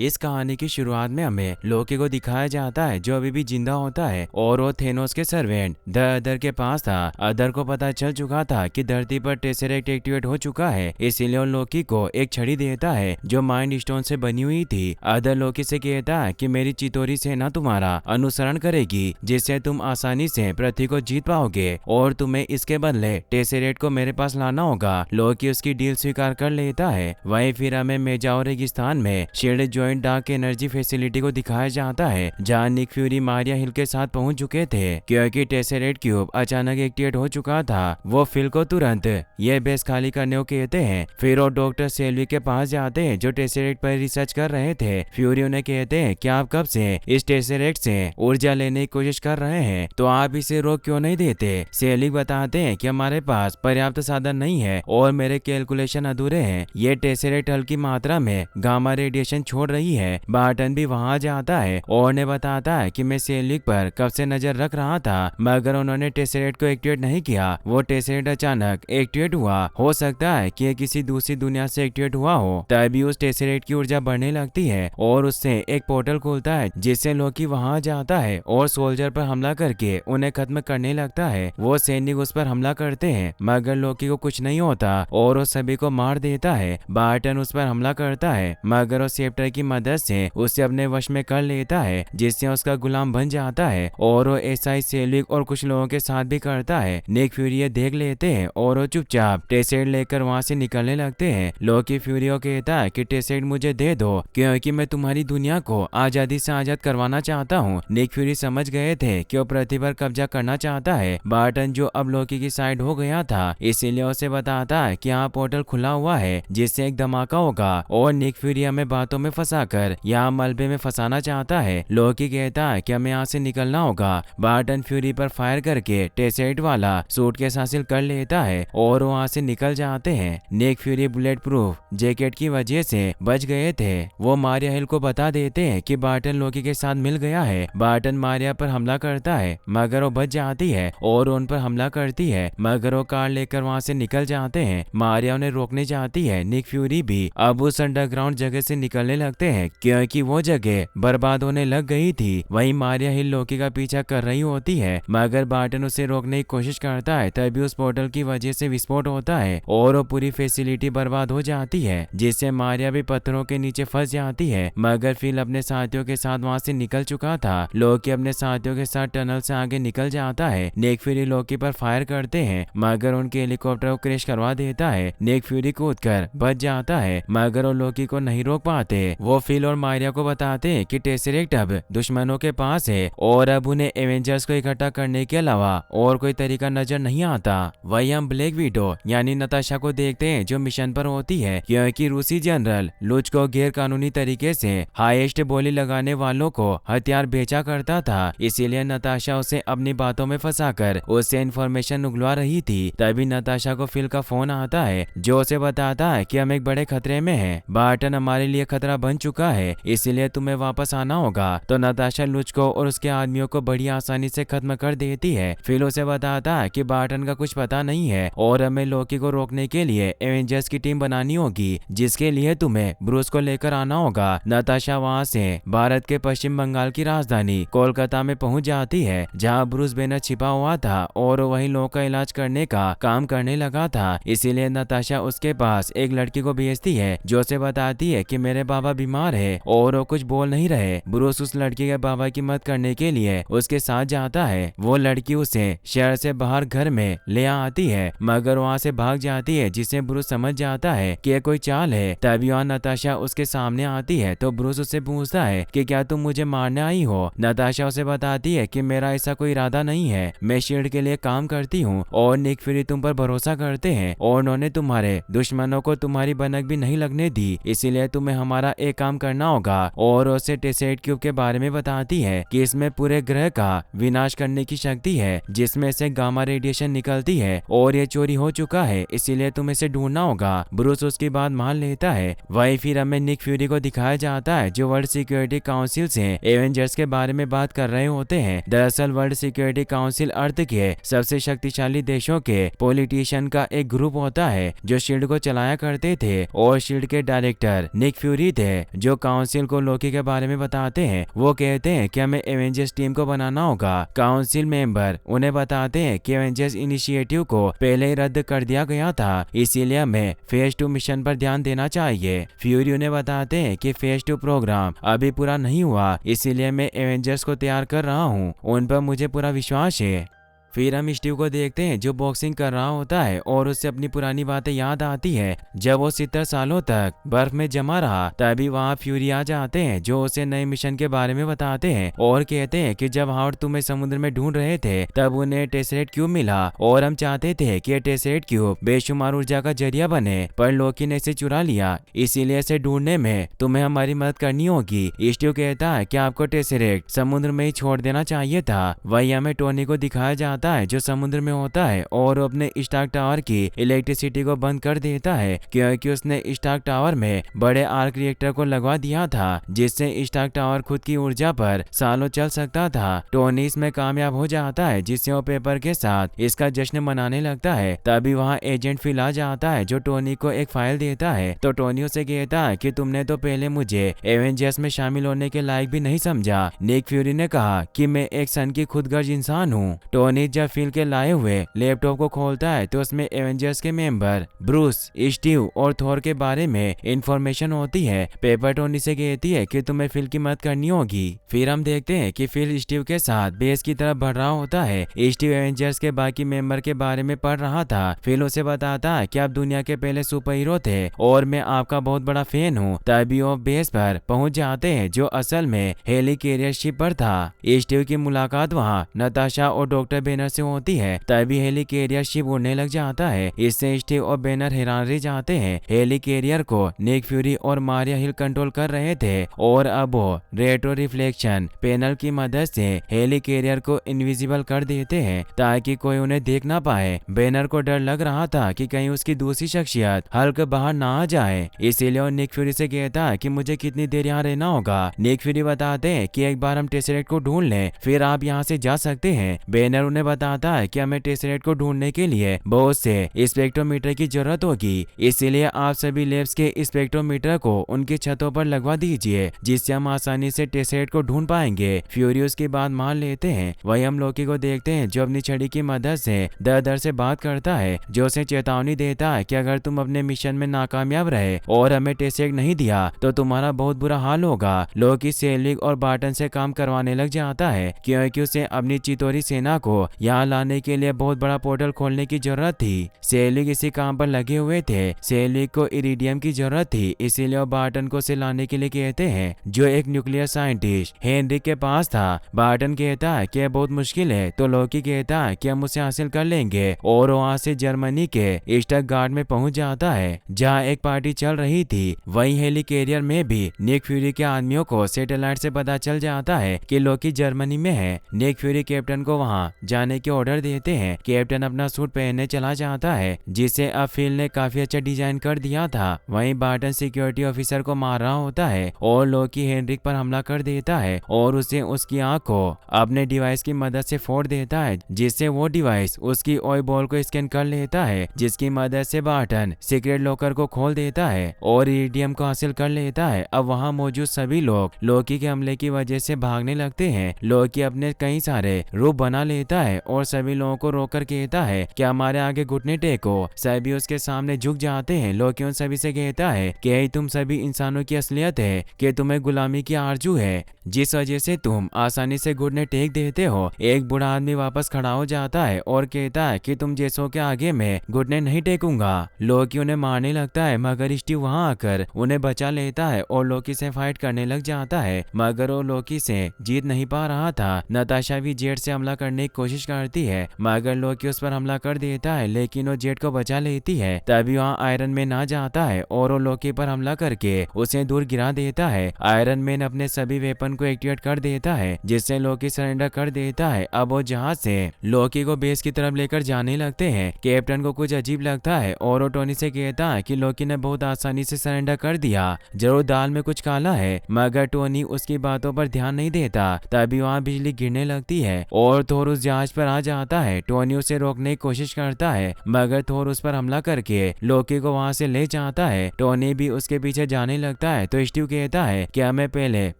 इस कहानी की शुरुआत में हमें लोकी को दिखाया जाता है जो अभी भी जिंदा होता है और वो थेनोस के सर्वेंट द अदर के पास था। अदर को पता चल चुका था कि धरती पर टेसरेक्ट एक्टिवेट हो चुका है, इसीलिए वो लोकी को एक छड़ी देता है जो माइंड स्टोन से बनी हुई थी। अदर लोकी से कहता है कि मेरी चितौरी सेना तुम्हारा अनुसरण करेगी, जिससे तुम आसानी से पृथ्वी को जीत पाओगे और तुम्हें इसके बदले टेसरेक्ट को मेरे पास लाना होगा। लोकी उसकी डील स्वीकार कर लेता है। वहीं फिर हमें मेजाओ रेगिस्तान में shield joint dark energy facility को दिखाया जाता है, जहां निक फ्यूरी मारिया हिल के साथ पहुंच चुके थे। क्योंकि टेसरेक्ट क्यूब अचानक एक्टिवेट हो चुका था, वो फिल को तुरंत ये बेस खाली करने को कहते हैं। फिर वो डॉक्टर सेल्वी के पास जाते हैं जो टेसरेक्ट पर रिसर्च कर रहे थे। फ्यूरी उन्हें कहते हैं कि आप कब से इस टेसरेक्ट से ऊर्जा लेने की कोशिश कर रहे हैं, तो आप इसे रोक क्यों नहीं देते। सेल्वी बताते हैं कि हमारे पास पर्याप्त साधन नहीं है और मेरे कैलकुलेशन अधूरे हैं। ये टेसरेक्ट हल्की मात्रा में गामा रेडिएशन छोड़ रही है। बार्टन भी वहां जाता है और उन्हें बताता है कि मैं सेलिक पर कब से नजर रख रहा था, मगर उन्होंने टेसरेक्ट को एक्टिवेट नहीं किया। वो टेसरेक्ट अचानक एक्टिवेट हुआ। हो सकता है कि ये किसी दूसरी दुनिया से एक्टिवेट हुआ हो। तभी उस टेसरेक्ट की ऊर्जा बढ़ने लगती है और उससे एक पोर्टल खुलता है, जिससे लोकी वहां जाता है और सोल्जर पर हमला करके उन्हें खत्म करने लगता है। वो सैनिक उस पर हमला करते हैं, मगर लोकी को कुछ नहीं होता और वो सभी को मार देता है। बार्टन उस पर हमला करता है, मगर वो सेप्टर की मदद से उसे अपने वश में कर लेता है, जिससे उसका गुलाम बन जाता है। और वो ऐसा ही सेल्विक और कुछ लोगों के साथ भी करता है। निक फ्यूरी ये देख लेते हैं और वो चुपचाप टेसेट लेकर वहां से निकलने लगते हैं। लोकी फ्यूरी को कहता है कि टेसेट मुझे दे दो, क्योंकि मैं तुम्हारी दुनिया को आजादी से आजाद करवाना चाहता हूँ। निक फ्यूरी समझ गए थे कि वो पृथ्वी पर कब्जा करना चाहता है। बार्टन जो अब लोकी की साइड हो गया था, इसीलिए उसे बताता है कि यहाँ पोर्टल खुला हुआ है, जिससे एक धमाका होगा और निक फ्यूरी हमें बातों में फंसाकर यहाँ मलबे में फंसाना चाहता है। लोकी कहता है कि हमें यहाँ से निकलना होगा। बार्टन फ्यूरी पर फायर करके टेसेट वाला सूटकेस हासिल कर लेता है और वहाँ से निकल जाते हैं। Nick Fury bulletproof jacket की वजह से बच गए थे। वो मारिया हिल को बता देते हैं कि बार्टन लोकी के साथ मिल गया है। बार्टन मारिया पर हमला करता है, मगर वो बच जाती है और उन पर हमला करती है, मगर वो कार लेकर वहाँ से निकल जाते हैं। मारिया उन्हें रोकने जाती है। निक फ्यूरी भी अब उस अंडरग्राउंड जगह से निकलने लगते हैं, क्योंकि वो जगह बर्बाद होने लग गई थी। वहीं मारिया हिल लोकी का पीछा कर रही होती है, मगर बार्टन उसे रोकने की कोशिश करता है। तभी उस पोर्टल की वजह से विस्फोट होता है और वो पूरी फैसिलिटी बर्बाद हो जाती है, जिससे मारिया भी पत्थरों के नीचे फंस जाती है। मगर फिल अपने साथियों के साथ वहाँ से निकल चुका था। लोकी अपने साथियों के साथ टनल से आगे निकल जाता है। निक फ्यूरी लोकी पर फायर करते हैं, मगर उनके हेलीकॉप्टर को क्रैश करवा देता है। निक फ्यूरी कूदकर बच जाता है, मगर वो लोकी को नहीं रोक पाते। वो फिल और मारिया को बताते हैं कि टेसरेक्ट अब दुश्मनों के पास है और अब उन्हें एवेंजर्स को इकट्ठा करने के अलावा और कोई तरीका नजर नहीं आता। वही हम ब्लैक विडो यानी नताशा को देखते हैं, जो मिशन पर होती है, क्योंकि रूसी जनरल लुच को गैर कानूनी तरीके से हाईएस्ट बोली लगाने वालों को हथियार बेचा करता था। इसीलिए नताशा उसे अपनी बातों में फंसाकर उससे इंफॉर्मेशन उगलवा रही थी। तभी नताशा को फिल का फोन आता है, जो उसे बताता है कि हम एक बड़े खतरे में हैं। बार्टन हमारे लिए खतरा बन चुका है, इसीलिए तुम्हें वापस आना होगा। तो नताशा लुच को और उसके आदमियों को बड़ी आसानी से खत्म कर देती है। फिल उसे बताता है कि बार्टन का कुछ पता नहीं है और हमें लोकी को रोकने के लिए एवेंजर्स की टीम बनानी होगी, जिसके लिए तुम्हें ब्रूस को लेकर आना होगा। नताशा वहाँ से भारत के पश्चिम बंगाल की राजधानी कोलकाता में पहुंच जाती है, जहाँ ब्रूस बैनर छिपा हुआ था और वही लोगों का इलाज करने का काम करने लगा था। इसीलिए नताशा उसके पास एक लड़की को भेजती है, जो उसे बताती है कि मेरे बाबा बीमार है और वो कुछ बोल नहीं रहे। ब्रूस उस लड़की के बाबा की मदद करने के लिए उसके साथ जाता है। वो लड़की उसे शहर से बाहर घर में ले आती है, मगर वहाँ से भाग जाती है, जिससे ब्रूस समझ जाता है कि ये कोई चाल है। तभी वहाँ नताशा उसके सामने आती है, तो ब्रूस उससे पूछता है कि क्या तुम मुझे मारने आई हो। नताशा उसे बताती है कि मेरा ऐसा कोई इरादा नहीं है, मैं शील्ड के लिए काम करती हूँ और निक फ्यूरी तुम पर भरोसा करते हैं और उन्होंने तुम्हारे दुश्मनों को तुम्हारी भनक भी नहीं लगने दी, इसीलिए तुम्हें हमारा एक काम करना होगा। और उसे टेसेट क्यूब के बारे में बताती है कि इसमें पूरे ग्रह का विनाश करने की शक्ति है, जिसमें से गामा रेडिएशन निकलती है और ये चोरी हो चुका है, इसीलिए तुम्हें इसे ढूंढना होगा। ब्रूस उसकी बात मान लेता है। वही फिर हमें निक फ्यूरी को दिखाया जाता है, जो वर्ल्ड सिक्योरिटी काउंसिल से एवेंजर्स के बारे में बात कर रहे होते हैं। दरअसल वर्ल्ड सिक्योरिटी काउंसिल अर्थ के सबसे शक्तिशाली देशों के पॉलिटिशियन का एक ग्रुप होता है, जो शील्ड को चलाया करते थे और शील्ड के डायरेक्टर निक फ्यूरी थे। जो काउंसिल को लोकी के बारे में बताते हैं। वो कहते हैं कि हमें एवेंजर्स टीम को बनाना होगा। काउंसिल मेंबर उन्हें बताते हैं कि एवेंजर्स इनिशिएटिव को पहले ही रद्द कर दिया गया था, इसीलिए हमें फेज 2 मिशन पर ध्यान देना चाहिए। फ्यूरी उन्हें बताते हैं कि फेज 2 प्रोग्राम अभी पूरा नहीं हुआ, इसीलिए मैं एवेंजर्स को तैयार कर रहा हूँ, उन पर मुझे पूरा विश्वास है। फिर हम स्टीव को देखते हैं जो बॉक्सिंग कर रहा होता है और उससे अपनी पुरानी बातें याद आती है जब वो 70 सालों तक बर्फ में जमा रहा। तभी वहाँ फ्यूरी आ जाते हैं जो उसे नए मिशन के बारे में बताते हैं और कहते हैं कि जब हावर्ड तुम्हें समुद्र में ढूंढ रहे थे तब उन्हें टेसरेट क्यूब मिला और हम चाहते थे कि टेसरेट क्यूब बेशुमार ऊर्जा का जरिया बने, पर लोकी ने इसे चुरा लिया, इसीलिए इसे ढूंढने में तुम्हें हमारी मदद करनी होगी। स्टीव कहता है कि आपको टेसरेट समुद्र में ही छोड़ देना चाहिए था। वही हमें टोनी को दिखाया जाता है जो समुद्र में होता है और अपने स्टार्क टावर की इलेक्ट्रिसिटी को बंद कर देता है क्योंकि उसने स्टार्क टावर में बड़े आर्क रिएक्टर को लगवा दिया था जिससे स्टार्क टावर खुद की ऊर्जा पर सालों चल सकता था। टोनी इसमें कामयाब हो जाता है जिससे वो पेपर के साथ इसका जश्न मनाने लगता है। तभी वहाँ एजेंट फिल आ जाता है जो टोनी को एक फाइल देता है। तो टोनी उसे कहता है कि तुमने तो पहले मुझे एवेंजर्स में शामिल होने के लायक भी नहीं समझा। निक फ्यूरी ने कहा कि मैं एक सन की खुदगर्ज इंसान हूँ। टोनी जब फिल के लाए हुए लैपटॉप को खोलता है तो उसमें एवेंजर्स के मेंबर ब्रूस, स्टीव और थॉर के बारे में इंफॉर्मेशन होती है। पेपर टोनी से कहती है कि तुम्हें फिल की मदद करनी होगी। फिर हम देखते हैं कि फिल स्टीव के साथ बेस की तरफ बढ़ रहा होता है। स्टीव एवेंजर्स के बाकी मेंबर के बारे में पढ़ रहा था। फिल उसे बताता है कि आप दुनिया के पहले सुपर हीरो थे और मैं आपका बहुत बड़ा फैन हूँ। तभी वो बेस पर पहुंच जाते हैं जो असल में हेली कैरियर शिप पर था। स्टीव की मुलाकात वहाँ नताशा और डॉक्टर बेनर से होती है। तभी हेली कैरियर शिप उड़ने लग जाता है। इससे स्टीव और बेनर हैरान रह जाते हैं। हेली कैरियर को निक फ्यूरी और मारिया हिल कंट्रोल कर रहे थे और अब वो रेट्रो रिफ्लेक्शन पैनल की मदद से हेली कैरियर को इनविजिबल कर देते हैं ताकि कोई उन्हें देख ना पाए। बेनर को डर लग रहा था कि कहीं उसकी दूसरी शख्सियत हल्क बाहर ना आ जाए, इसीलिए वो निक फ्यूरी से कहता है कि मुझे कितनी देर यहाँ रहना होगा। निक फ्यूरी बताते हैं कि एक बार हम टेसरेट को ढूंढ लें फिर आप यहाँ से जा सकते हैं। बेनर उन्हें बताता है कि हमें टेसरेट को ढूंढने के लिए बहुत से स्पेक्ट्रोमीटर की जरूरत होगी, इसीलिए आप सभी लैब्स के स्पेक्ट्रोमीटर को उनकी छतों पर लगवा दीजिए जिससे हम आसानी से टेसरेट को ढूंढ पाएंगे। फ्यूरी उसकी बात मान लेते हैं। वही हम लोकी को देखते हैं जो अपनी छड़ी की मदद से दर से बात करता है जो उसे चेतावनी देता है कि अगर तुम अपने मिशन में नाकामयाब रहे और हमें टेसरेट नहीं दिया तो तुम्हारा बहुत बुरा हाल होगा। लोकी सेलिक और बार्टन से काम करवाने लग जाता है क्योंकि उसे अपनी चितौरी सेना को यहाँ लाने के लिए बहुत बड़ा पोर्टल खोलने की जरूरत थी। सेलिक इसी काम पर लगे हुए थे। सेलिक को इरिडियम की जरूरत थी, इसीलिए वो बार्टन को उसे लाने के लिए कहते हैं जो एक न्यूक्लियर साइंटिस्ट हेनरिक के पास था। बार्टन कहता है कि बहुत मुश्किल है तो लोकी कहता है कि हम उसे हासिल कर लेंगे और वहाँ से जर्मनी के स्टटगार्ट में पहुंच जाता है जहाँ एक पार्टी चल रही थी। वही हेली कैरियर में भी निक फ्यूरी के आदमियों को सैटेलाइट से पता चल जाता है कि लोकी जर्मनी में है। निक फ्यूरी कैप्टन को वहाँ जाने के ऑर्डर देते हैं। कैप्टन अपना सूट पहनने चला जाता है जिसे अब फिल ने काफी अच्छा डिजाइन कर दिया था। वहीं बार्टन सिक्योरिटी ऑफिसर को मार रहा होता है और लोकी हेनरिक पर हमला कर देता है और उसे उसकी आंख को अपने डिवाइस की मदद से फोड़ देता है जिससे वो डिवाइस उसकी ऑय बॉल को स्कैन कर लेता है जिसकी मदद से बार्टन सीक्रेट लॉकर को खोल देता है और इरिडियम को हासिल कर लेता है। अब वहाँ मौजूद सभी लोग लोकी के हमले की वजह से भागने लगते हैं। लोकी अपने कई सारे रूप बना लेता है और सभी लोगों को रोककर कहता है कि हमारे आगे घुटने टेको। सभी उसके सामने झुक जाते हैं। लोकी उन सभी से कहता है कि यही तुम सभी इंसानों की असलियत है कि तुम्हें गुलामी की आरजू है जिस वजह से तुम आसानी से घुटने टेक देते हो। एक बूढ़ा आदमी वापस खड़ा हो जाता है और कहता है कि तुम जैसों के आगे मैं घुटने नहीं टेकूंगा। लोकी उन्हें मारने लगता है मगर स्टीव वहां आकर उन्हें बचा लेता है और लोकी से फाइट करने लग जाता है मगर वो लोकी से जीत नहीं पा रहा था। नताशा भी जेट से हमला करने की कोशिश करती है मगर लोकी उस पर हमला कर देता है लेकिन वो जेट को बचा लेती है। तभी वहाँ आयरन मैन आ जाता है और वो लोकी पर हमला करके उसे दूर गिरा देता है। आयरन मैन अपने सभी वेपन को एक्टिवेट कर देता है जिससे लोकी सरेंडर कर देता है। अब वो जहाज से लोकी को बेस की तरफ लेकर जाने लगते हैं। कैप्टन को कुछ अजीब लगता है और वो टोनी से कहता है कि लोकी ने बहुत आसानी से सरेंडर कर दिया, जरूर दाल में कुछ काला है, मगर टोनी उसकी बातों पर ध्यान नहीं देता। तभी वहाँ बिजली गिरने लगती है और थोर उस जहाज जहाज पर आ जाता है। टोनी उसे रोकने की कोशिश करता है मगर थोर उस पर हमला करके लोकी को वहां से ले जाता है। टोनी भी उसके पीछे जाने लगता है तो स्टीव कहता है कि हमें पहले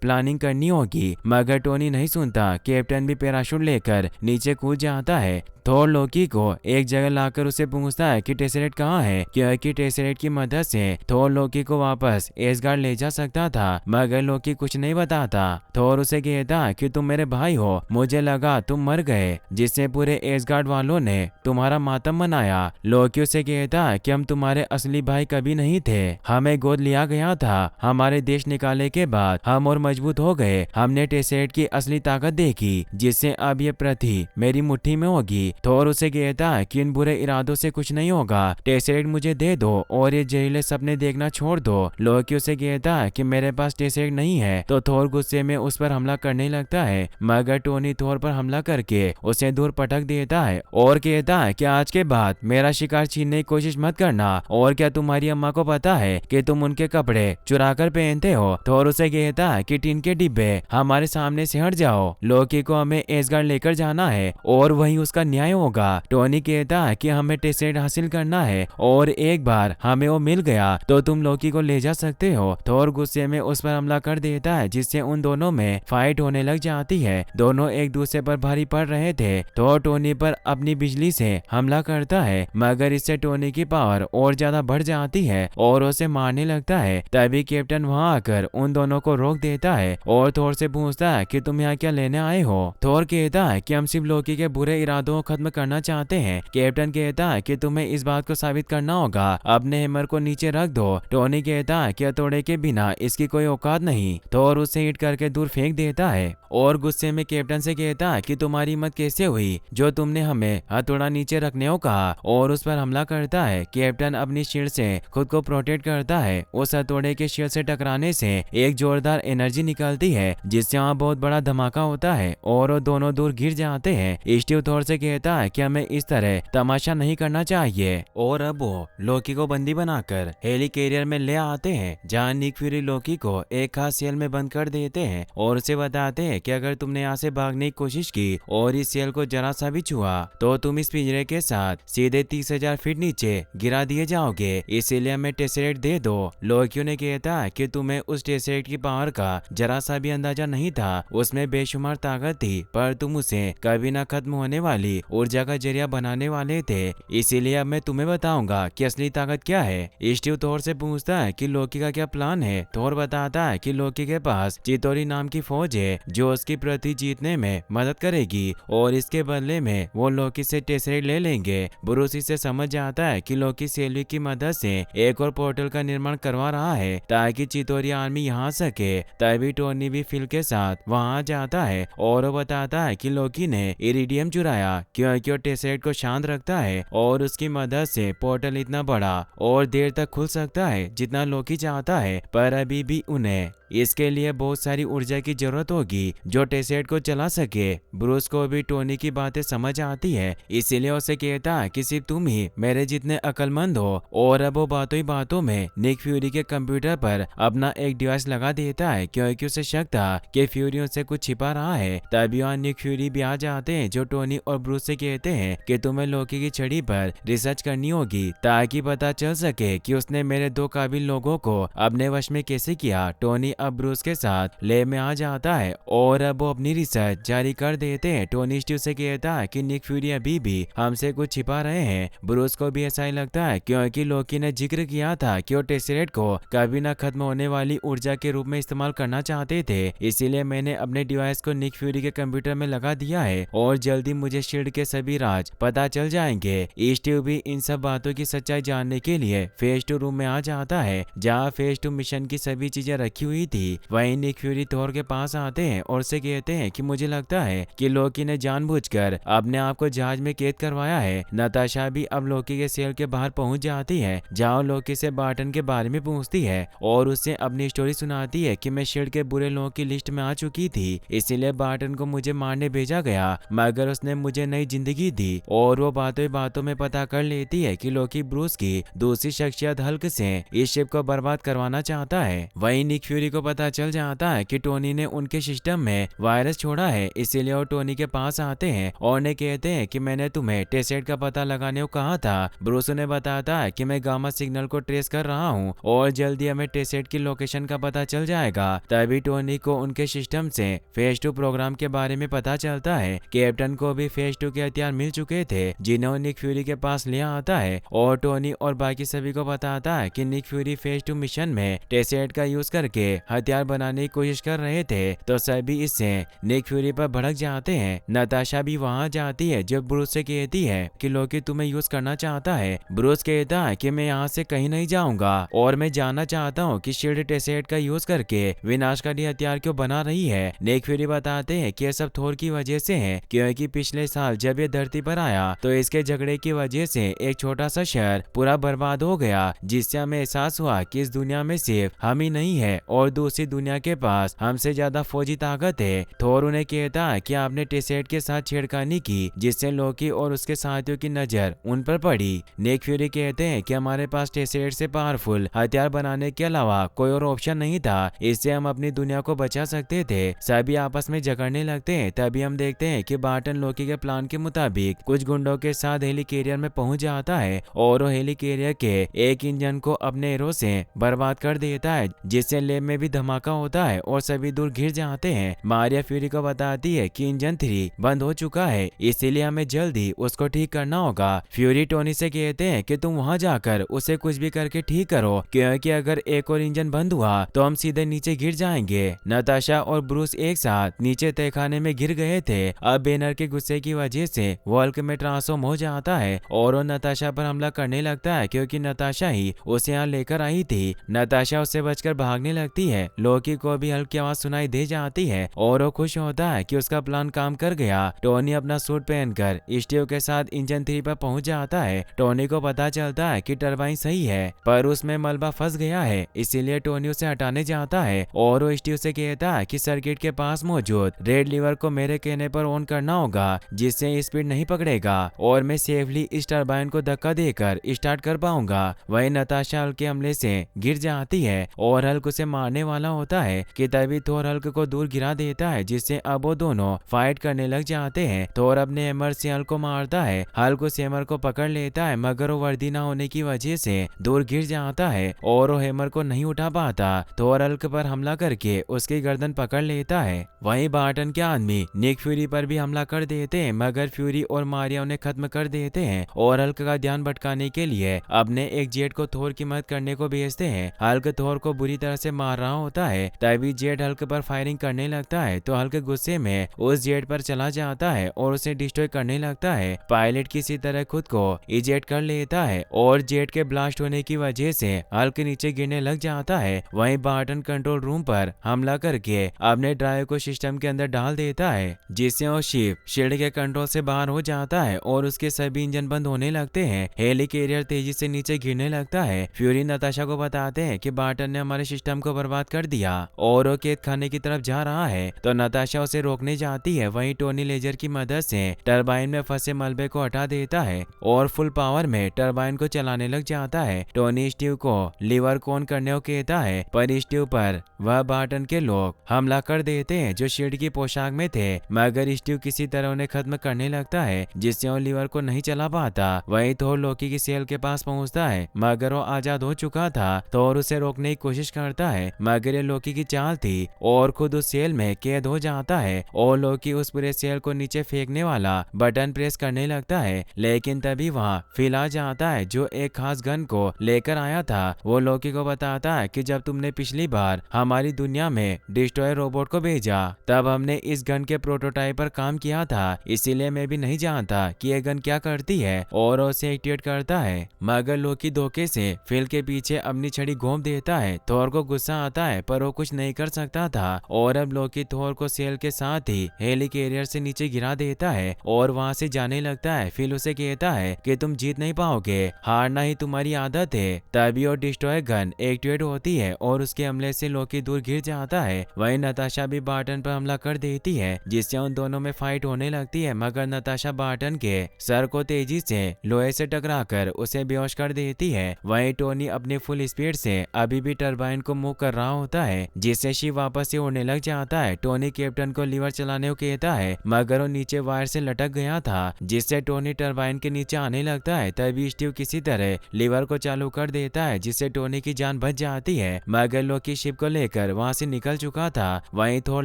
प्लानिंग करनी होगी मगर टोनी नहीं सुनता। कैप्टन भी पैराशूट लेकर नीचे कूद जाता है। थोर लोकी को एक जगह लाकर उसे पूछता है कि टेसरेट कहाँ है, क्योंकि टेसरेट की मदद से थोर लोकी को वापस एसगार्ड ले जा सकता था मगर लोकी कुछ नहीं बताता। थोर उसे कहता कि तुम मेरे भाई हो, मुझे लगा तुम मर गए जिससे पूरे एसगार्ड वालों ने तुम्हारा मातम मनाया। लोकी उसे कहता कि हम तुम्हारे असली भाई कभी नहीं थे, हमें गोद लिया गया था। हमारे देश निकाले के बाद हम और मजबूत हो गए। हमने टेसरेट की असली ताकत देखी जिससे अब ये पृथ्वी मेरी मुट्ठी में होगी। थोर उसे कहता है कि इन बुरे इरादों से कुछ नहीं होगा, टेसरेट मुझे दे दो और ये जहरीले सपने देखना छोड़ दो। लोकी उसे कहता है कि मेरे पास टेसरेट नहीं है तो थोर गुस्से में उस पर हमला करने लगता है मगर टोनी थोर पर हमला करके उसे दूर पटक देता है और कहता है कि आज के बाद मेरा शिकार छीनने की कोशिश मत करना। और क्या तुम्हारी अम्मा को पता है कि तुम उनके कपड़े चुरा कर पहनते हो? थोर उसे कहता है कि टिन के डिब्बे हमारे सामने से हट जाओ, लोकी को हमें एसगार्ड लेकर जाना है और वहीं उसका न्याय होगा। टोनी कहता है कि हमें टेसरेट हासिल करना है और एक बार हमें वो मिल गया तो तुम लोकी को ले जा सकते हो। थोर गुस्से में उस पर हमला कर देता है जिससे उन दोनों में फाइट होने लग जाती है। दोनों एक दूसरे पर भारी पड़ रहे थे तो टोनी पर अपनी बिजली से हमला करता है मगर इससे टोनी की पावर और ज्यादा बढ़ जाती है और उसे मारने लगता है। तभी कैप्टन वहां आकर उन दोनों को रोक देता है और थोर से पूछता है कि तुम यहाँ क्या लेने आए हो? थोर कहता है कि हम सिर्फ लोकी के बुरे इरादों को खत्म करना चाहते हैं। कैप्टन कहता है कि तुम्हें इस बात को साबित करना होगा, अपने हैमर को नीचे रख दो। टोनी कहता है कि हथौड़े के बिना इसकी कोई औकात नहीं। थोर उसे हिट करके दूर फेंक देता है और गुस्से में कैप्टन से कहता है कि तुम्हारी हिम्मत कैसे हुई जो तुमने हमें हथौड़ा नीचे रखने को कहा, और उस पर हमला करता है। कैप्टन अपनी शील्ड से खुद को प्रोटेक्ट करता है। उस हथौड़े के शील्ड से टकराने से एक जोरदार एनर्जी निकलती है जिससे वहाँ बहुत बड़ा धमाका होता है और वो दोनों दूर गिर जाते हैं। स्टीव थोर से कहता है कि हमें इस तरह तमाशा नहीं करना चाहिए और अब वो लोकी को बंदी बनाकर हेली कैरियर में ले आते हैं जहाँ निक फ्यूरी लोकी को एक खास सेल में बंद कर देते हैं और उसे बताते हैं कि अगर तुमने यहाँ से भागने की कोशिश की और इस सेल को जरा सा भी छुआ तो तुम इस पिंजरे के साथ सीधे 30,000 फीट नीचे गिरा दिए जाओगे, इसीलिए हमें टेसरेट दे दो। लोकी ने कहता है कि तुम्हें उस टेसरेट की पावर का जरा सा भी अंदाजा नहीं था, उसमें बेशुमार ताकत थी पर तुम उसे कभी न खत्म होने वाली ऊर्जा का जरिया बनाने वाले थे, इसीलिए अब मैं तुम्हें बताऊंगा कि असली ताकत क्या है। स्टीव थोर से पूछता है कि लोकी का क्या प्लान है। थोर बताता है कि लोकी के पास चितोरी नाम की फौज है जो उसकी पृथ्वी जीतने में मदद करेगी और इसके बदले में वो लोकी से टेसरेट ले लेंगे। ब्रूस इसे समझ जाता है कि लोकी सेल्वी की मदद से एक और पोर्टल का निर्माण करवा रहा है ताकि चितोरी आर्मी यहाँ आ सके। तभी टोनी भी फिल के साथ वहाँ जाता है और वो बताता है कि लोकी ने इरिडियम चुराया क्योंकि वो टेसरेट को शांत रखता है और उसकी मदद से पोर्टल इतना बड़ा और देर तक खुल सकता है जितना लोकी चाहता है, पर अभी भी उन्हें इसके लिए बहुत सारी ऊर्जा की जरूरत होगी जो टेसरेट को चला सके। ब्रूस को भी टोनी की बातें समझ आती है, इसीलिए उसे कहता है कि सिर्फ तुम ही मेरे जितने अक्लमंद हो, और अब वो बातों ही बातों में निक फ्यूरी के कंप्यूटर पर अपना एक डिवाइस लगा देता है क्योंकि उसे शक था कि फ्यूरी उससे कुछ छिपा रहा है। तभी वहाँ निक फ्यूरी भी आ जाते हैं जो टोनी और ब्रूस से कहते हैं कि तुम्हें लोकी की छड़ी पर रिसर्च करनी होगी ताकि पता चल सके कि उसने मेरे 2 काबिल लोगों को अपने वश में कैसे किया। टोनी अब ब्रूस के साथ लैब में आ जाता है और अब वो अपनी रिसर्च जारी कर देते हैं। टोनी स्टीव से कहता है कि निक फ्यूरी अभी भी हमसे कुछ छिपा रहे हैं। ब्रूस को भी ऐसा ही लगता है क्योंकि लोकी ने जिक्र किया था कि वो टेसरेट को कभी न खत्म होने वाली ऊर्जा के रूप में इस्तेमाल करना चाहते थे, इसीलिए मैंने अपने डिवाइस को निक फ्यूरी के कंप्यूटर में लगा दिया है और जल्दी मुझे शील्ड के सभी राज पता चल जाएंगे। स्टीव भी इन सब बातों की सच्चाई जानने के लिए फेज 2 रूम में आ जाता है जहाँ फेज 2 मिशन की सभी चीजें रखी हुई थी। वहीं निक फ्यूरी थोर के पास आते हैं और से कहते हैं कि मुझे लगता है कि लोकी ने जानबूझकर अपने आप को जहाज में कैद करवाया है। नताशा भी अब लोकी के सेल के बाहर पहुंच जाती है जहां लोकी से बार्टन के बारे में पूछती है और उससे अपनी स्टोरी सुनाती है कि मैं शील्ड के बुरे लोगों की लिस्ट में आ चुकी थी, इसीलिए बार्टन को मुझे मारने भेजा गया मगर उसने मुझे नई जिंदगी दी। और वो बातों ही बातों में पता कर लेती है कि लोकी ब्रूस की दूसरी शख्सियत हल्क से इस शिप को बर्बाद करवाना चाहता है। वहीं निक फ्यूरी को को पता चल जाता है कि टोनी ने उनके सिस्टम में वायरस छोड़ा है, इसीलिए वो टोनी के पास आते हैं और उन्हें कहते हैं कि मैंने तुम्हें टेसेट का पता लगाने को कहा था। ब्रूस उन्हें बताता है कि मैं गामा सिग्नल को ट्रेस कर रहा हूँ और जल्दी हमें टेसेट की लोकेशन का पता चल जाएगा। तभी टोनी को उनके सिस्टम से फेज 2 प्रोग्राम के बारे में पता चलता है। कैप्टन को भी फेज 2 के हथियार मिल चुके थे जिन्हें निक फ्यूरी के पास ले आता है और टोनी और बाकी सभी को बताता है कि निक फ्यूरी फेज 2 मिशन में टेसेट का यूज करके हथियार बनाने की कोशिश कर रहे थे। तो सभी इससे निक फ्यूरी पर भड़क जाते हैं। नताशा भी वहां जाती है जो ब्रूस से कहती है कि लोकी तुम्हें यूज करना चाहता है। ब्रूस कहता है कि मैं यहाँ से कहीं नहीं जाऊंगा और मैं जानना चाहता हूँ कि शील्ड टेसेट का यूज करके विनाशकारी हथियार क्यों बना रही है। निक फ्यूरी बताते हैं कि यह सब थोर की वजह से है, क्योंकि पिछले साल जब ये धरती पर आया तो इसके झगड़े की वजह से एक छोटा सा शहर पूरा बर्बाद हो गया, जिससे हमें एहसास हुआ कि इस दुनिया में सिर्फ हम ही नहीं है और दूसरी दुनिया के पास हमसे ज्यादा फौजी ताकत है। थोर उन्हें कहता है कि आपने टेसेट के साथ छेड़खानी की, जिससे लोकी और उसके साथियों की नजर उन पर पड़ी। निक फ्यूरी कहते हैं कि हमारे पास टेसेट से पावरफुल हथियार बनाने के अलावा कोई और ऑप्शन नहीं था, इससे हम अपनी दुनिया को बचा सकते थे। सभी आपस में झगड़ने लगते हैं। तभी हम देखते हैं कि बार्टन लोकी के प्लान के मुताबिक कुछ गुंडों के साथ हेली कैरियर में पहुंच जाता है और वो हेली कैरियर के एक इंजन को अपने एरो से बर्बाद कर देता है, जिससे लैब में भी धमाका होता है और सभी दूर गिर जाते हैं। मारिया फ्यूरी को बताती है कि इंजन 3 बंद हो चुका है, इसीलिए हमें जल्दी उसको ठीक करना होगा। फ्यूरी टोनी से कहते हैं कि तुम वहां जाकर उसे कुछ भी करके ठीक करो, क्योंकि अगर एक और इंजन बंद हुआ तो हम सीधे नीचे गिर जाएंगे। नताशा और ब्रूस एक साथ नीचे तहखाने में गिर गए थे। अब बैनर के गुस्से की वजह से वो हल्क में ट्रांसफॉर्म हो जाता है और वो नताशा पर हमला करने लगता है, क्योंकि नताशा ही उसे यहाँ लेकर आई थी। नताशा उससे बचकर भागने लगती है। लोकी को भी हल्की आवाज सुनाई दे जाती है और वो खुश होता है कि उसका प्लान काम कर गया। टोनी अपना सूट पहनकर स्टीव के साथ इंजन 3 पर पहुंच जाता है। टोनी को पता चलता है कि टरबाइन सही है पर उसमें मलबा फंस गया है, इसीलिए टोनी उसे हटाने जाता है और वो स्टीव से कहता है कि सर्किट के पास मौजूद रेड लीवर को मेरे कहने पर ऑन करना होगा, जिससे स्पीड नहीं पकड़ेगा और मैं सेफली इस टरबाइन को धक्का देकर स्टार्ट कर पाऊंगा। वही नताशा हल्क के हमले से गिर जाती है और हल्क उसे मारने वाला होता है कि तभी थोर हल्क को दूर गिरा देता है, जिससे अब वो दोनों फाइट करने लग जाते हैं। थोर अपने हैमर से हल्क को मारता है। हल्क उस हैमर को पकड़ लेता है, मगर वो वर्दी ना होने की वजह से दूर गिर जाता है और वो हैमर को नहीं उठा पाता। थोर हल्क पर हमला करके उसकी गर्दन पकड़ लेता है। वहीं बार्टन के आदमी निक फ्यूरी पर भी हमला कर देते हैं, मगर फ्यूरी और मारिया उन्हें खत्म कर देते हैं और हल्क का ध्यान भटकाने के लिए अपने एक जेट को थोर की मदद करने को भेजते हैं। हल्क थोर को बुरी तरह से मार रहा होता है, तभी जेट हल्क पर फायरिंग करने लगता है तो हल्क गुस्से में उस जेट पर चला जाता है और उसे डिस्ट्रॉय करने लगता है। पायलट किसी तरह खुद को इजेक्ट कर लेता है और जेट के ब्लास्ट होने की वजह से हल्क नीचे गिरने लग जाता है। वहीं बार्टन कंट्रोल रूम पर हमला करके अपने ड्राइव को सिस्टम के अंदर डाल देता है, जिससे वो शिप शील्ड के कंट्रोल से बाहर हो जाता है और उसके सभी इंजन बंद होने लगते हैं। हेली कैरियर तेजी से नीचे गिरने लगता है। फ्यूरी नताशा को बताते हैं कि बार्टन ने हमारे सिस्टम को बर्बाद कर दिया और वो कैद खाने की तरफ जा रहा है, तो नताशा उसे रोकने जाती है। वहीं टोनी लेजर की मदद से टरबाइन में फंसे मलबे को हटा देता है और फुल पावर में टरबाइन को चलाने लग जाता है। टोनी स्टीव को लीवर को ऑन करने को कहता है, पर स्टीव पर वह बार्टन के लोग हमला कर देते हैं जो शील्ड की पोशाक में थे, मगर स्टीव किसी तरह उन्हें खत्म करने लगता है, जिससे वो लीवर को नहीं चला पाता। वहीं थोर लोकी की सेल के पास पहुंचता है, मगर वो आजाद हो चुका था। थोर उसे रोकने की कोशिश करता है, मगर ये लोकी की चाल थी और खुद उस सेल में कैद हो जाता है और लोकी उस पूरे सेल को नीचे फेंकने वाला बटन प्रेस करने लगता है, लेकिन तभी वहाँ फिल आ जाता है जो एक खास गन को लेकर आया था। वो लोकी को बताता है कि जब तुमने पिछली बार हमारी दुनिया में डिस्ट्रॉयर रोबोट को भेजा तब हमने इस गन के प्रोटोटाइप पर काम किया था, इसीलिए मैं भी नहीं जानता कि यह गन क्या करती है और उसे एक्टिवेट करता है। मगर लोकी धोखे से फिल के पीछे अपनी छड़ी घोंप देता है। थोर को गुस्सा आता है पर वो कुछ नहीं कर सकता था और अब लोकी थोर को सेल के साथ ही हेली कैरियर से नीचे गिरा देता है और वहां से जाने लगता है। फिल उसे कहता है कि तुम जीत नहीं पाओगे, हारना ही तुम्हारी आदत है। तभी और डिस्ट्रॉय गन एक्टिवेट होती है और उसके हमले से लोकी दूर गिर जाता है। वहीं नताशा भी बार्टन पर हमला कर देती है, जिससे उन दोनों में फाइट होने लगती है, मगर नताशा बार्टन के सर को तेजी से लोहे से टकराकर उसे बेहोश कर देती है। वहीं टोनी अपनी फुल स्पीड से अभी भी टरबाइन को मूव कर रहा होता है, जिससे शिप वापस से उड़ने लग जाता है। टोनी कैप्टन को लीवर चलाने को कहता है, मगर वो नीचे वायर से लटक गया था, जिससे टोनी टरबाइन के नीचे आने लगता है। तभी स्टीव किसी तरह लीवर को चालू कर देता है, जिससे टोनी की जान बच जाती है, मगर लोकी शिप को लेकर वहां से निकल चुका था। वहीं थोर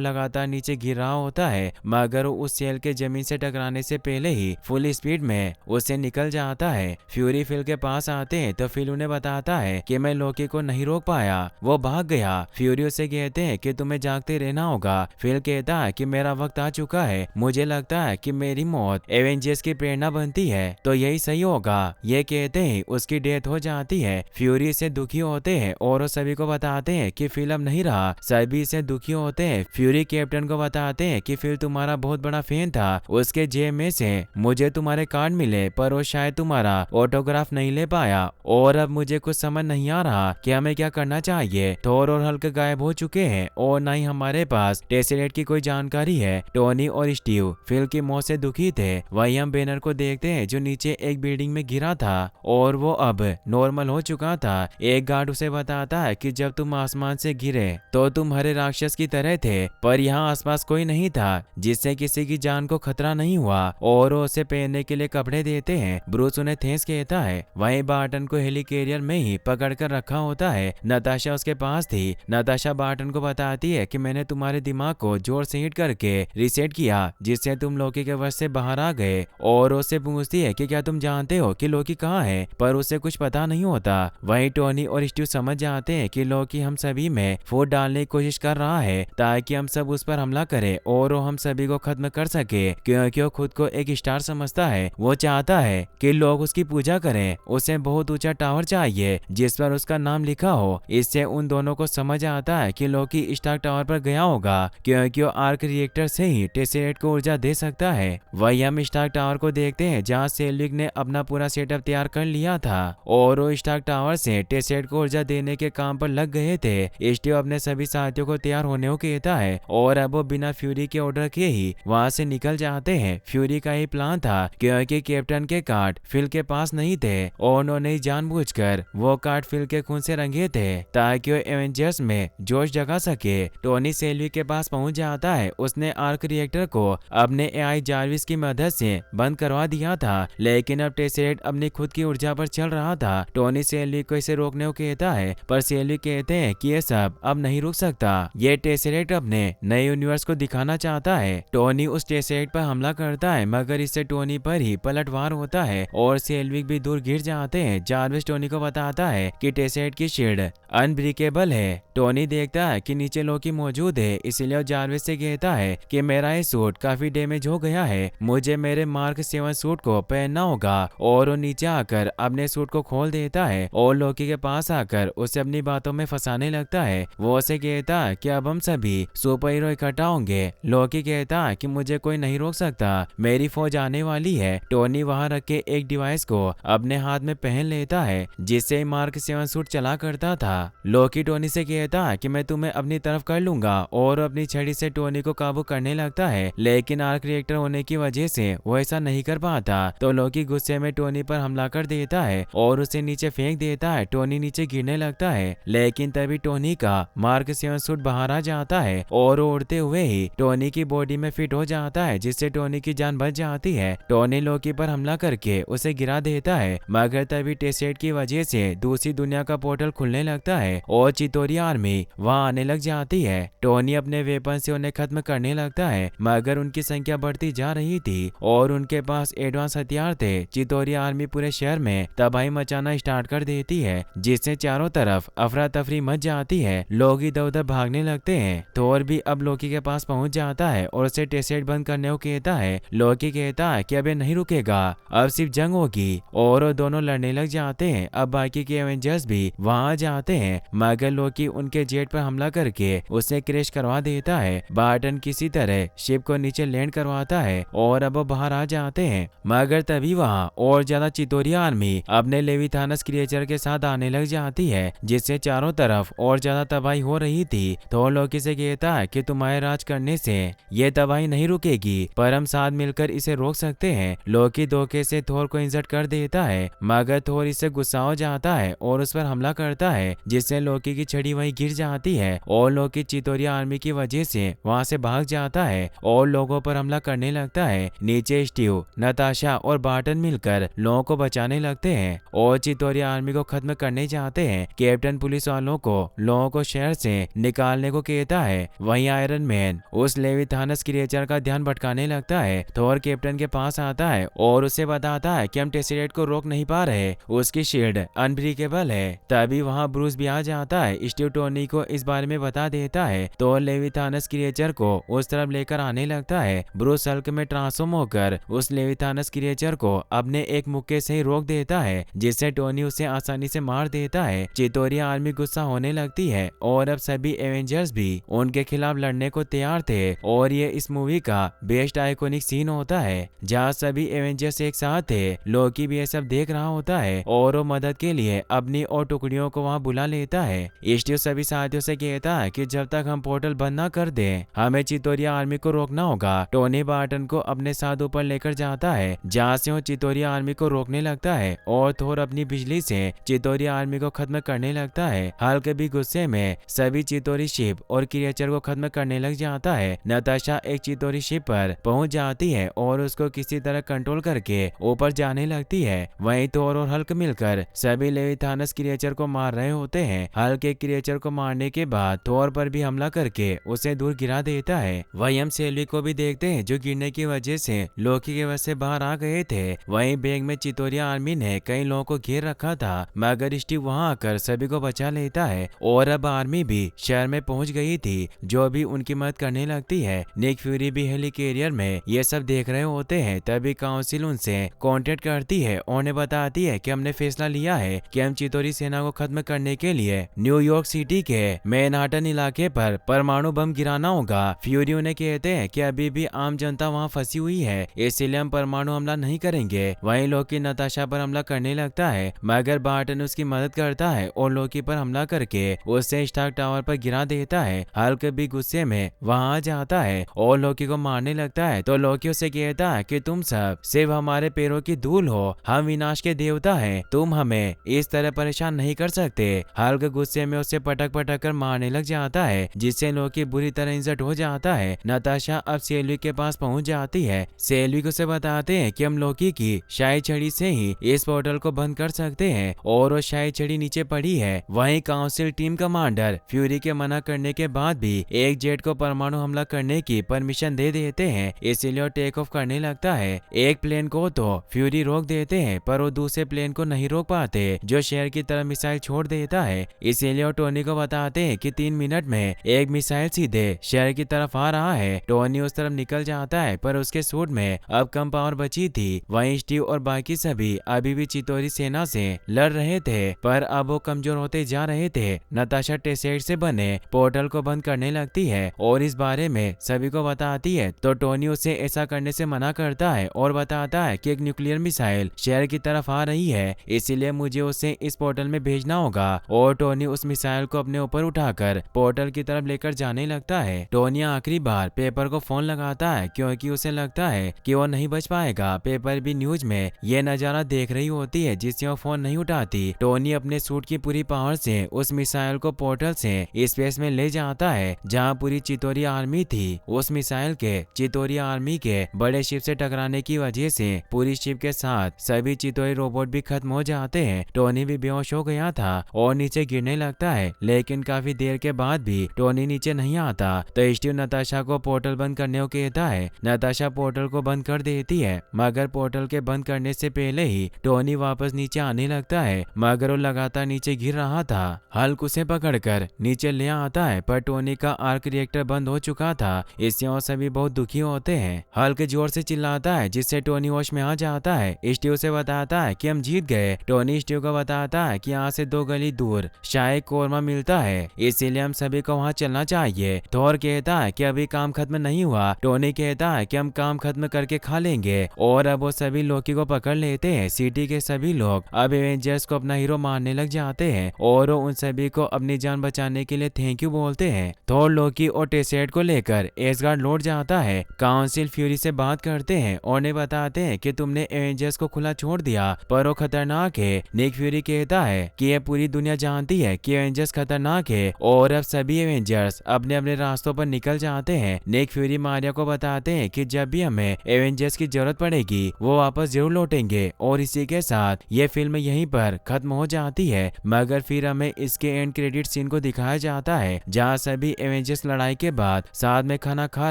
लगातार नीचे गिर रहा होता है, मगर वो उस सेल के जमीन से टकराने से पहले ही फुल स्पीड में उससे निकल जाता है। फ्यूरी फिल के पास आते हैं तो फिल उन्हें बताता है कि मैं लोकी को नहीं रोक पाया, वो भाग गया। फ्यूरी उसे कहते हैं कि तुम्हें जागते रहना होगा। फिल कहता है कि मेरा वक्त आ चुका है, मुझे लगता है कि मेरी मौत एवेंजर्स की प्रेरणा बनती है, तो यही सही होगा। ये कहते ही उसकी डेथ हो जाती है। फ्यूरी से दुखी होते हैं और वो सभी को बताते हैं कि फिल अब नहीं रहा। सभी से दुखी होते हैं। फ्यूरी कैप्टन को बताते हैं कि फिल तुम्हारा बहुत बड़ा फैन था, उसके जेब में से मुझे तुम्हारे कार्ड मिले, पर वो शायद तुम्हारा ऑटोग्राफ नहीं ले पाया, और अब मुझे कुछ समझ नहीं आ रहा कि हमें क्या करना चाहिए। थोर और हल्क गायब हो चुके हैं और न ही हमारे पास टेसरेट की कोई जानकारी है। टोनी और स्टीव फिल की मौत से दुखी थे। वहीं हम बैनर को देखते हैं जो नीचे एक बिल्डिंग में गिरा था और वो अब नॉर्मल हो चुका था। एक गार्ड उसे बताता है कि जब तुम आसमान से गिरे तो तुम हरे राक्षस की तरह थे, पर यहाँ आसपास कोई नहीं था जिससे किसी की जान को खतरा नहीं हुआ, और वो उसे पहनने के लिए कपड़े देते हैं। ब्रूस उन्हें थैंक्स कहता है। वहीं बार्टन को हेली कैरियर में ही पकड़ कर रखा होता है। नताशा उसके पास थी। नताशा बार्टन को बताती है कि मैंने तुम्हारे दिमाग को जोर से हिट करके रीसेट किया, जिससे तुम लोकी के वश से बाहर आ गए, और उससे पूछती है कि क्या तुम जानते हो कि लोकी कहाँ है, पर उसे कुछ पता नहीं होता। वहीं टोनी और स्टीव समझ जाते हैं कि लोकी हम सभी में फूट डालने की कोशिश कर रहा है ताकि हम सब उस पर हमला करें और वो हम सभी को खत्म कर सके, क्योंकि वो खुद को एक स्टार समझता है। वो चाहता है कि लोग उसकी पूजा करें। उसे बहुत ऊंचा टावर चाहिए जिस पर उसका नाम लिखा हो। इससे उन दोनों को समझ आता है कि लोकी स्टार्क टावर पर गया होगा, क्योंकि वो आर्क रिएक्टर से ही टेसरेट को ऊर्जा दे सकता है। वही हम स्टार्क टावर को देखते हैं जहाँ सेल्विक ने अपना पूरा सेटअप तैयार कर लिया था और वो स्टार्क टावर से टेसरेट को ऊर्जा देने के काम पर लग गए थे। स्टीव अपने सभी साथियों को तैयार होने को कहता है और अब वो बिना फ्यूरी के ऑर्डर के ही वहां से निकल जाते हैं। फ्यूरी का ही प्लान था, क्योंकि कैप्टन के कार्ड फिल के पास नहीं थे और उन्होंने जानबूझकर वो कार्ड फिल के खून से रंगे थे ताकि वो एवेंजर्स में जोश जगा सके। टोनी सेल्वी के पास पहुंच जाता है। उसने आर्क रिएक्टर को अपने एआई जार्विस की मदद से बंद करवा दिया था, लेकिन अब टेसरेट अपनी खुद की ऊर्जा पर चल रहा था। टोनी सेल्वी को इसे रोकने को कहता है, पर सेल्वी कहते हैं कि ये सब अब नहीं रुक सकता। ये टेसरेट अपने नए यूनिवर्स को दिखाना चाहता है। टोनी उस टेसरेट पर हमला करता है, मगर इससे टोनी पर ही पलटवार होता है और सेल्विक भी दूर गिर जाते हैं। जार्विस टोनी को बताता है कि टेसरेट की शील्ड अनब्रेकेबल है। टोनी देखता है कि नीचे लोकी मौजूद है, इसलिए जार्विस से कहता है कि मेरा ये सूट काफी डैमेज हो गया है, मुझे मेरे मार्क 7 सूट को पहनना होगा, और वो नीचे आकर अपने सूट को खोल देता है और लोकी के पास आकर उसे अपनी बातों में फंसाने लगता है। वो उसे कहता है कि अब हम सभी सुपर हीरो इकट्ठा होंगे। लोकी कहता है कि मुझे कोई नहीं रोक सकता, मेरी फौज आने वाली है। टोनी वहां रखे एक डिवाइस को अपने हाथ में पहन लेता है जिससे मार्क 7 सूट चला करता था। लोकी टोनी से कहता है कि मैं तुम्हें अपनी तरफ कर लूंगा, और अपनी छड़ी से टोनी को काबू करने लगता है, लेकिन आर्क रिएक्टर होने की वजह से वो ऐसा नहीं कर पाता। तो लोकी गुस्से में टोनी पर हमला कर देता है और उसे नीचे फेंक देता है। टोनी नीचे गिरने लगता है, लेकिन तभी टोनी का मार्क 7 सूट बाहर आ जाता है और उड़ते हुए ही टोनी की बॉडी में फिट हो जाता है, जिससे टोनी की जान बच जाती है। टोनी लोकी पर हमला करके उसे गिरा देता है, मगर तभी टेसरेट की वजह से दूसरी दुनिया का पोर्टल खुलने लगता है और चितोरी आर्मी वहां आने लग जाती है। टोनी अपने वेपन से उन्हें खत्म करने लगता है, मगर उनकी संख्या बढ़ती जा रही थी और उनके पास एडवांस हथियार थे। चितोरी आर्मी पूरे शहर में तबाही मचाना स्टार्ट कर देती है, जिससे चारों तरफ अफरा तफरी मच जाती है। लोग इधर उधर भागने लगते हैं। थोर भी अब लोकी के पास पहुंच जाता है और उसे टेसरेट बंद करने को कहता है। लोकी कहता है कि अब ये नहीं रुकेगा, अब सिर्फ जंग होगी, और वो दोनों लड़ने लग जाते हैं। अब बाकी के एवेंजर्स भी वहां जाते हैं, मगर लोकी उनके जेट पर हमला करके उसे क्रैश करवा देता है। बार्टन किसी तरह शिप को नीचे लैंड करवाता है और अब वो बाहर आ जाते हैं, मगर तभी वहां और ज्यादा चितोरी आर्मी अपने लेविथानस क्रिएचर के साथ आने लग जाती है, जिससे चारों तरफ और ज्यादा तबाही हो रही थी। तो लोकी से कहता है कि तुम्हारे राज करने से ये तबाही नहीं रुकेगी, पर हम साथ मिलकर इसे रोक सकते हैं। लोकी धोखे से थोर को इंसर्ट कर देता है, मगर थोर इससे गुस्सा हो जाता है और उस पर हमला करता है, जिससे लोकी की छड़ी छड़ी वहीं गिर जाती है और लोकी चितोरिया आर्मी की वजह से वहां से भाग जाता है और लोगों पर हमला करने लगता है। नीचे स्टीव, नताशा और बार्टन मिलकर लोगों को बचाने लगते हैं और चितोरिया आर्मी को खत्म करने चाहते हैं। कैप्टन पुलिस वालों को लोगों को शहर से निकालने को कहता है। वहीं आयरन मैन उस लेविथानस क्रिएचर का ध्यान भटकाने लगता है। थोर कैप्टन के पास आता है और उसे बताता है कि हम टेसरेट को रोक नहीं पा रहे, उसकी शील्ड अनब्रेकेबल है। तभी वहां ब्रूस भी आ जाता है। स्टीव टोनी को इस बारे में बता देता है तो लेविथानस क्रिएचर को उस तरफ लेकर आने लगता है। ब्रूस हल्क में ट्रांसफॉर्म होकर उस लेविथानस क्रिएचर को अपने एक मुक्के से ही रोक देता है, जिससे टोनी उसे आसानी से मार देता है। चितोरिया आर्मी गुस्सा होने लगती है और अब सभी एवेंजर्स भी उनके खिलाफ लड़ने को तैयार थे और ये इस मूवी का बेस्ट आइकॉनिक सीन होता है जहाँ सभी एवेंजर्स एक साथ थे। लोकी भी ये सब देख रहा होता है और वो मदद के लिए अपनी और टुकड़ियों को वहाँ बुला लेता है। स्टीव सभी साथियों से कहता है कि जब तक हम पोर्टल बंद ना कर दें हमें चितोरिया आर्मी को रोकना होगा। टोनी बार्टन को अपने साथ ऊपर लेकर जाता है जहाँ से वो चितोरिया आर्मी को रोकने लगता है और थोर अपनी बिजली से चितोरिया आर्मी को खत्म करने लगता है। हल्क भी गुस्से में सभी चितोरी शिप और क्रिएचर को खत्म करने लग जाता है। नताशा एक चितोरी शिप पर पहुंच जाती है और उसको किसी तरह कंट्रोल करके ऊपर जाने लगती है। वहीं थोर और हल्क मिलकर सभी लेविथानस क्रिएचर को मार रहे होते हैं। हल्क एक क्रिएचर को मारने के बाद थोर पर भी हमला करके उसे दूर गिरा देता है। वहीं हम सेल्वी को भी देखते हैं जो गिरने की वजह से लोकी के वजह से बाहर आ गए थे। वहीं बैग में चितोरिया आर्मी ने कई लोगों को घेर रखा था मगर स्टीव वहां आकर सभी को बचा लेता है और अब आर्मी भी शहर में पहुंच गई थी जो भी उनकी मदद करने लगती है। निक फ्यूरी भी हेलीकैरियर में ये सब देख रहे होते हैं। तभी काउंसिल उनसे कांटेक्ट करती है और उन्हें बताती है कि हमने फैसला लिया है कि हम चितोरी सेना को खत्म करने के लिए न्यूयॉर्क सिटी के मैनहाटन इलाके पर परमाणु बम गिराना होगा। फ्यूरी उन्हें कहते हैं कि अभी भी आम जनता वहां फंसी हुई है इसलिए हम परमाणु हमला नहीं करेंगे। वहीं लोकी नताशा पर हमला करने लगता है मगर बार्टन उसकी मदद करता है और लोकी पर हमला करके उसे स्टार्क टावर पर गिरा देता है। हल्क भी गुस्से में वहां आ जाता है और लोकी को मारने लगता है तो लोकी उसे कहता है कि तुम सब सिर्फ हमारे पैरों की धूल हो, हम विनाश के देवता हैं, तुम हमें इस तरह परेशान नहीं कर सकते। हल्क गुस्से में उसे पटक पटक कर मारने लग जाता है जिससे लोकी बुरी तरह इंजर्ड हो जाता है। नताशा अब सेल्वी के पास पहुंच जाती है। सेल्वी को से बताते हैं कि हम लोकी की शाही छड़ी से ही इस पोर्टल को बंद कर सकते हैं और वो शाही छड़ी नीचे पड़ी है। वहीं काउंसिल टीम कमांडर फ्यूरी के मना करने के बाद भी एक जेट को परमाणु हमला करने की परमिशन दे देते हैं इसीलिए वो टेक ऑफ करने लगता है। एक प्लेन को तो फ्यूरी रोक देते हैं पर वो दूसरे प्लेन को नहीं रोक पाते जो शहर की तरफ मिसाइल छोड़ देता है। इसीलिए वो टोनी को बताते हैं कि 3 मिनट में एक मिसाइल सीधे शहर की तरफ आ रहा है। टोनी उस तरफ निकल जाता है पर उसके सूट में अब कम पावर बची थी। वहीं स्टीव और बाकी सभी अभी भी चितोरी सेना से लड़ रहे थे पर अब वो कमजोर होते जा रहे थे। नताशा टेसेट से बने पोर्टल को बंद करने लगती है और इस बारे में सभी को बताती है तो टोनी उसे ऐसा करने से मना करता है और बताता है कि एक न्यूक्लियर मिसाइल शहर की तरफ आ रही है इसीलिए मुझे उसे इस पोर्टल में भेजना होगा और टोनी उस मिसाइल को अपने ऊपर उठाकर पोर्टल की तरफ लेकर जाने लगता है। टोनी आखिरी बार पेपर को फोन लगाता है क्योंकि उसे लगता है कि वो नहीं बच पाएगा। पेपर भी न्यूज में ये नजारा देख रही होती है जिससे वो फोन नहीं उठाती। टोनी अपने सूट की पूरी पावर से उस मिसाइल को पोर्टल से स्पेस में ले जाता है जहाँ पूरी चितोरिया आर्मी थी। उस मिसाइल के चितोरिया आर्मी के बड़े शिप से टकराने की वजह से पूरी शिप के साथ सभी चितोरी रोबोट भी खत्म हो जाते हैं। टोनी भी बेहोश हो गया था और नीचे गिरने लगता है लेकिन काफी देर के बाद भी टोनी नीचे नहीं आता तो स्टीव नताशा को पोर्टल बंद करने को कहता है। नताशा पोर्टल को बंद कर देती है मगर पोर्टल के बंद करने से पहले ही टोनी वापस नीचे आने लगता है मगर वो लगातार नीचे गिर रहा था। हल्क उसे पकड़कर नीचे ले आता है पर टोनी का आर्क रिएक्टर बंद हो चुका था इससे वो सभी बहुत दुखी होते हैं। हल्क जोर से चिल्लाता है जिससे टोनी होश में आ जाता है। स्टीव से बताता है कि हम जीत गए। टोनी स्टीव को बताता है कि यहाँ से 2 गली दूर शाही कोरमा मिलता है इसीलिए हम सभी को वहाँ चलना चाहिए। थोर कहता है कि अभी काम खत्म नहीं हुआ। टोनी कहता है कि हम काम खत्म करके खा लेंगे और अब वो सभी लोकी को पकड़ लेते हैं। सिटी के सभी लोग अब एवेंजर्स को अपना हीरो मारने लग जाते हैं और वो उन सभी को अपनी जान बचाने के लिए थैंक यू बोलते हैं। थोर लोकी और टेसेट को लेकर एसगार्ड लौट जाता है। काउंसिल फ्यूरी से बात करते हैं और उन्हें बताते हैं कि तुमने एवेंजर्स को खुला छोड़ दिया पर वो खतरनाक है। निक फ्यूरी कहता है कि यह पूरी दुनिया जानती है कि एवेंजर्स एवेंजर्स खतरनाक है और अब सभी एवेंजर्स अपने अपने रास्तों पर निकल जाते हैं। निक फ्यूरी मारिया को बताते हैं कि जब भी हमें एवेंजर्स की जरूरत पड़ेगी वो वापस जरूर लौटेंगे। और इसी के साथ ये फिल्म यहीं पर खत्म हो जाती है, मगर फिर हमें इसके एंड क्रेडिट सीन को दिखाया जाता है जहाँ सभी एवेंजर्स लड़ाई के बाद साथ में खाना खा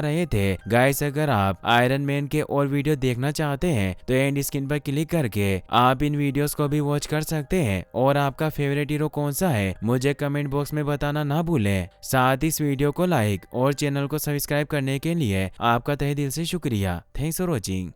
रहे थे। गाइस, अगर आप आयरन मैन के और वीडियो देखना चाहते हैं तो एंड स्क्रीन पर क्लिक करके आप इन वीडियोस को भी वॉच कर सकते हैं। और आपका फेवरेट हीरो कौन सा है मुझे कमेंट बॉक्स में बताना ना भूलें। साथ ही इस वीडियो को लाइक और चैनल को सब्सक्राइब करने के लिए आपका तहे दिल से शुक्रिया। Thanks for watching.